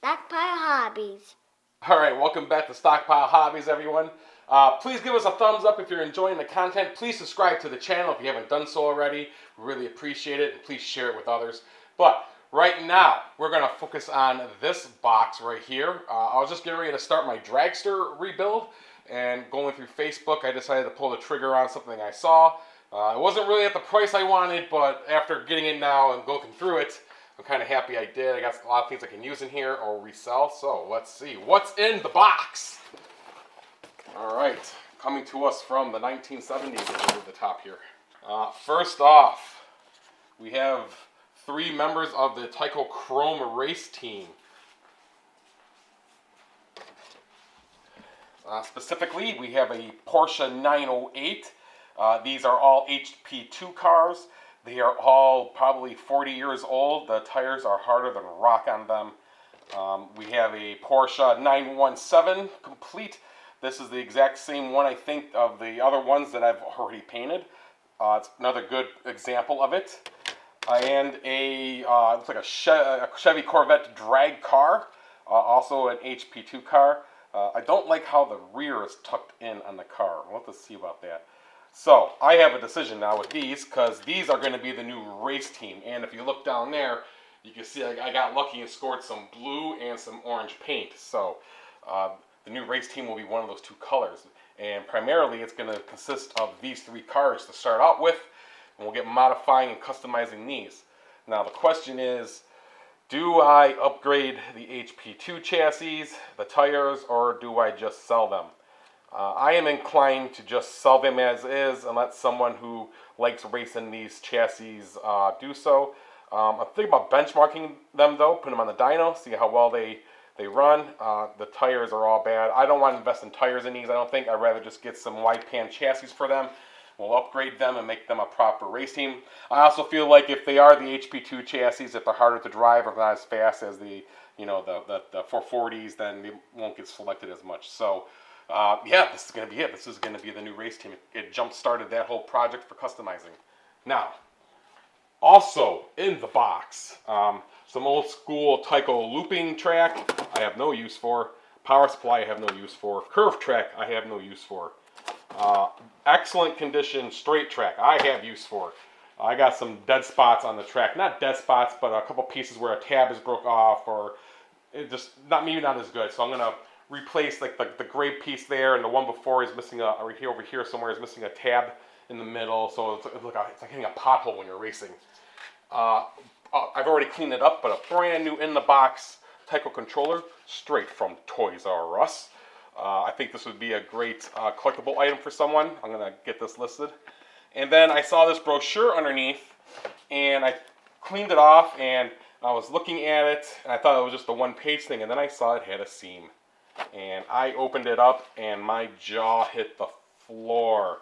Stockpile Hobbies. Alright, welcome back to Stockpile Hobbies, everyone. Please give us a thumbs up if you're enjoying the content. Please subscribe to the channel if you haven't done so already. We really appreciate it, and please share it with others. But right now, we're going to focus on this box right here. I was just getting ready to start my dragster rebuild, and going through Facebook, I decided to pull the trigger on something I saw. It wasn't really at the price I wanted, but after getting it now and going through it, I'm kind of happy I did. I got a lot of things I can use in here or resell, so let's see what's in the box. All right, coming to us from the 1970s over the top here. First off, we have 3 members of the Tyco Chrome race team. Specifically, we have a Porsche 908. These are all HP2 cars. They are all probably 40 years old. The tires are harder than rock on them. We have a Porsche 917 complete. This is the exact same one, I think, of the other ones that I've already painted. It's another good example of it. And looks like a Chevy Corvette drag car, also an HP2 car. I don't like how the rear is tucked in on the car. We'll have to see about that. So, I have a decision now with these, because these are going to be the new race team. And if you look down there, you can see I got lucky and scored some blue and some orange paint. So, the new race team will be one of those 2 colors. And primarily, it's going to consist of these 3 cars to start out with. And we'll get modifying and customizing these. Now, the question is, do I upgrade the HP2 chassis, the tires, or do I just sell them? I am inclined to just sell them as is and let someone who likes racing these chassis do so. I'm thinking about benchmarking them though, put them on the dyno, see how well they run. The tires are all bad. I don't want to invest in tires in these, I don't think. I'd rather just get some wide pan chassis for them. We'll upgrade them and make them a proper race team. I also feel like if they are the HP2 chassis, if they're harder to drive or not as fast as the 440s, then they won't get selected as much. So, yeah, this is going to be it. This is going to be the new race team. It jump-started that whole project for customizing. Now, also in the box, some old-school Tyco looping track I have no use for. Power supply I have no use for. Curve track I have no use for. Excellent condition straight track I have use for. I got some dead spots on the track. Not dead spots, but a couple pieces where a tab is broke off, or it just maybe not as good. So I'm going to replace like the gray piece there, and the one before is missing over here somewhere is missing a tab in the middle, so it's like hitting a pothole when you're racing. I've already cleaned it up, but a brand new in the box Tyco controller straight from Toys R Us. I think this would be a great collectible item for someone. I'm going to get this listed. And then I saw this brochure underneath, and I cleaned it off, and I was looking at it, and I thought it was just a one-page thing, and then I saw it had a seam. And I opened it up, and my jaw hit the floor.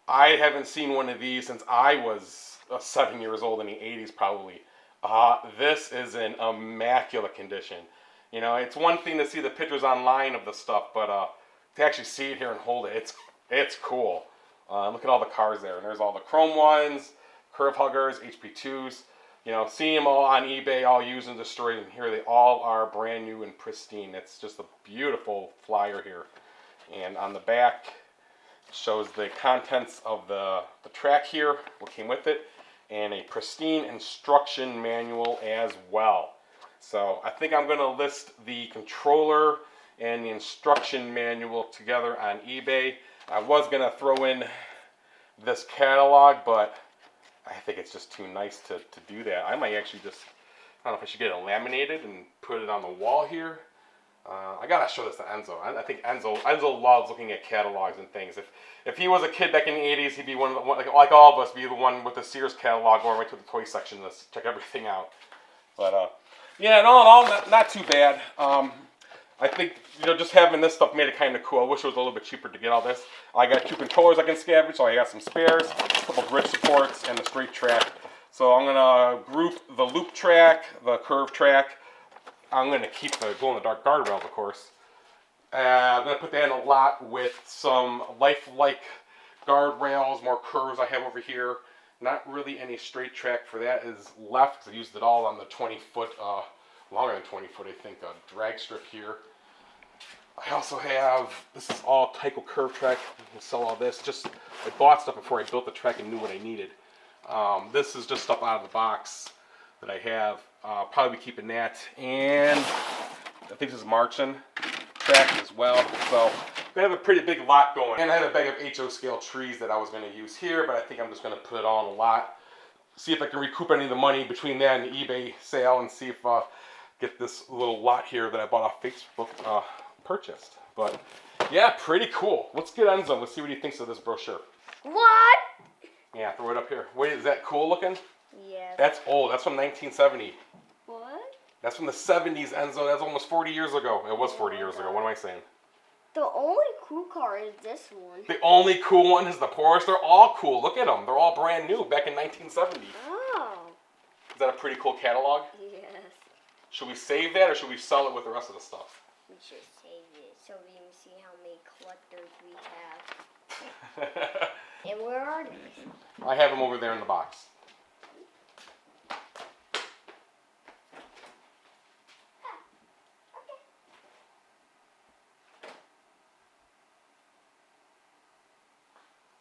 I haven't seen one of these since I was 7 years old in the 80s, probably. This is in immaculate condition. You know, it's one thing to see the pictures online of the stuff, but to actually see it here and hold it, it's cool. Look at all the cars there, and there's all the chrome ones, curve huggers, HP2s. You know, seeing them all on eBay, all used and destroyed, and here they all are brand new and pristine. It's just a beautiful flyer here. And on the back, it shows the contents of the track here, what came with it, and a pristine instruction manual as well. So I think I'm going to list the controller and the instruction manual together on eBay. I was going to throw in this catalog, but I think it's just too nice to do that. I might actually just, I don't know if I should get it laminated and put it on the wall here. I gotta show this to Enzo. I think Enzo loves looking at catalogs and things. If he was a kid back in the 80s, he'd be like all of us, be the one with the Sears catalog going right to the toy section to check everything out. But yeah, in all, not too bad. I think, just having this stuff made it kind of cool. I wish it was a little bit cheaper to get all this. I got 2 controllers I can scavenge, so I got some spares, a couple grip supports, and the straight track. So I'm going to group the loop track, the curve track. I'm going to keep the glow-in-the-dark guardrails, of course. I'm going to put that in a lot with some lifelike guardrails, more curves I have over here. Not really any straight track for that is left, because I used it all on the 20-foot longer than 20 foot, I think, a drag strip here. I also have, this is all Tyco curve track. We'll sell all this. Just, I bought stuff before I built the track and knew what I needed. This is just stuff out of the box that I have. Probably be keeping that. And I think this is Marching track as well. So we have a pretty big lot going. And I had a bag of HO scale trees that I was going to use here, but I think I'm just going to put it all in a lot. See if I can recoup any of the money between that and the eBay sale, and see if get this little lot here that I bought off Facebook purchased. But yeah, pretty cool. Let's get Enzo. Let's see what he thinks of this brochure. What? Yeah, throw it up here. Wait, is that cool looking? Yeah. That's old. That's from 1970. What? That's from the 70s, Enzo. That's almost 40 years ago. It was 40 years ago. What am I saying? The only cool car is this one. The only cool one is the Porsche. They're all cool. Look at them. They're all brand new back in 1970. Oh. Is that a pretty cool catalog? Yes. Should we save that or should we sell it with the rest of the stuff? We should save it so we can see how many collectors we have. And where are they? I have them over there in the box.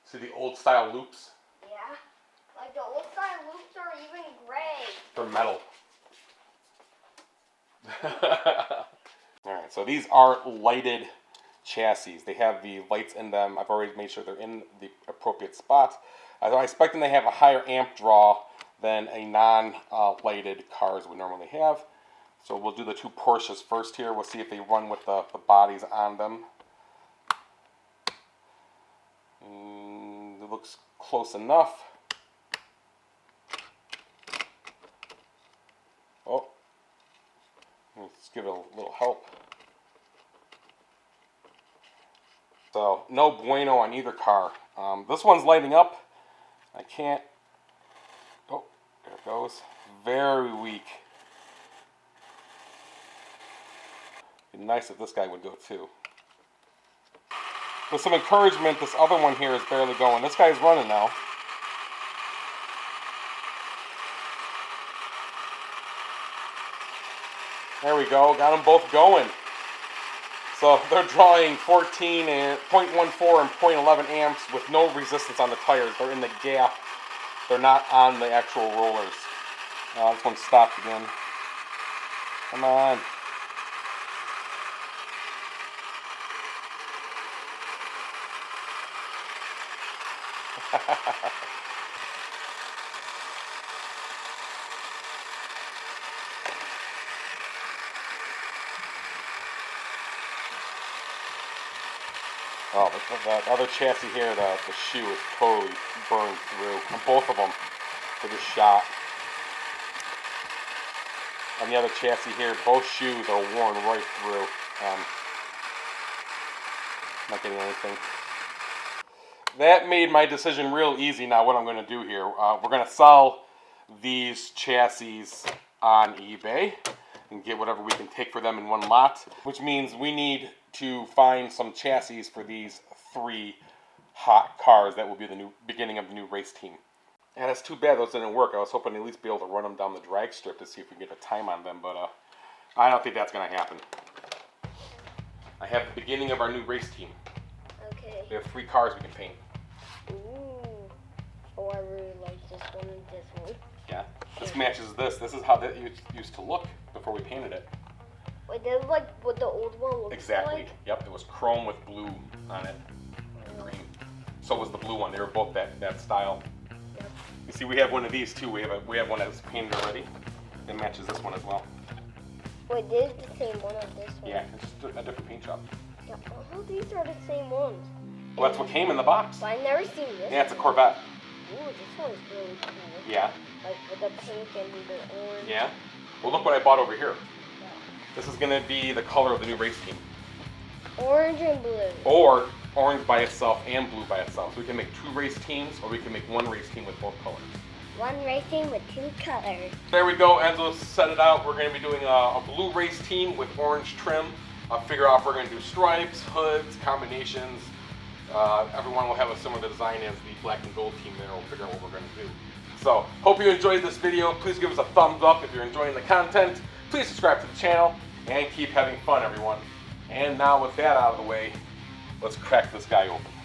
See the old style loops? Yeah. Like the old style loops are even gray. They're metal. Alright, so these are lighted chassis. They have the lights in them. I've already made sure they're in the appropriate spot. I expect them to have a higher amp draw than a non-lighted cars would normally have. So we'll do the two Porsches first here. We'll see if they run with the bodies on them. It looks close enough. Oh, let's give it a little help. So no bueno on either car. This one's lighting up. I can't. Oh, there it goes. Very weak. It'd be nice if this guy would go too. With some encouragement, this other one here is barely going. This guy's running now. There we go. Got them both going. So they're drawing 14 and 0.14 and 0.11 amps with no resistance on the tires. They're in the gap. They're not on the actual rollers. This one stopped again. Come on. Oh, the other chassis here, the shoe is totally burned through. On both of them, they just shot. On the other chassis here, both shoes are worn right through. Not getting anything. That made my decision real easy now what I'm going to do here. We're going to sell these chassis on eBay and get whatever we can take for them in one lot, which means we need to find some chassis for these 3 hot cars that will be the new beginning of the new race team. And it's too bad those didn't work. I was hoping to at least be able to run them down the drag strip to see if we can get a time on them, but I don't think that's going to happen. I have the beginning of our new race team. Okay. We have 3 cars we can paint. Ooh. Oh, I really like this one and this one. Yeah. This matches this. This is how that used to look before we painted it. Wait, this is like what the old one looks Exactly. like? Yep. It was chrome with blue on it. And green. So was the blue one. They were both that style. Yep. You see, we have one of these too. We have one that's painted already. It matches this one as well. Wait, this is the same one as this one? Yeah, it's just a different paint job. Yeah. Oh, these are the same ones. Well, that's what came in the box. But I've never seen this. Yeah, it's a Corvette. Ooh, this one's really cool. Yeah. Like with the pink and the orange. Yeah. Well, look what I bought over here. Yeah. This is going to be the color of the new race team. Orange and blue. Or orange by itself and blue by itself. So we can make 2 race teams, or we can make 1 race team with both colors. One racing with 2 colors. There we go. Enzo set it out. We're going to be doing a blue race team with orange trim. I'll figure out if we're going to do stripes, hoods, combinations. Everyone will have a similar design as the black and gold team there. We'll figure out what we're going to do. So, hope you enjoyed this video. Please give us a thumbs up if you're enjoying the content. Please subscribe to the channel and keep having fun, everyone. And now with that out of the way, let's crack this guy open.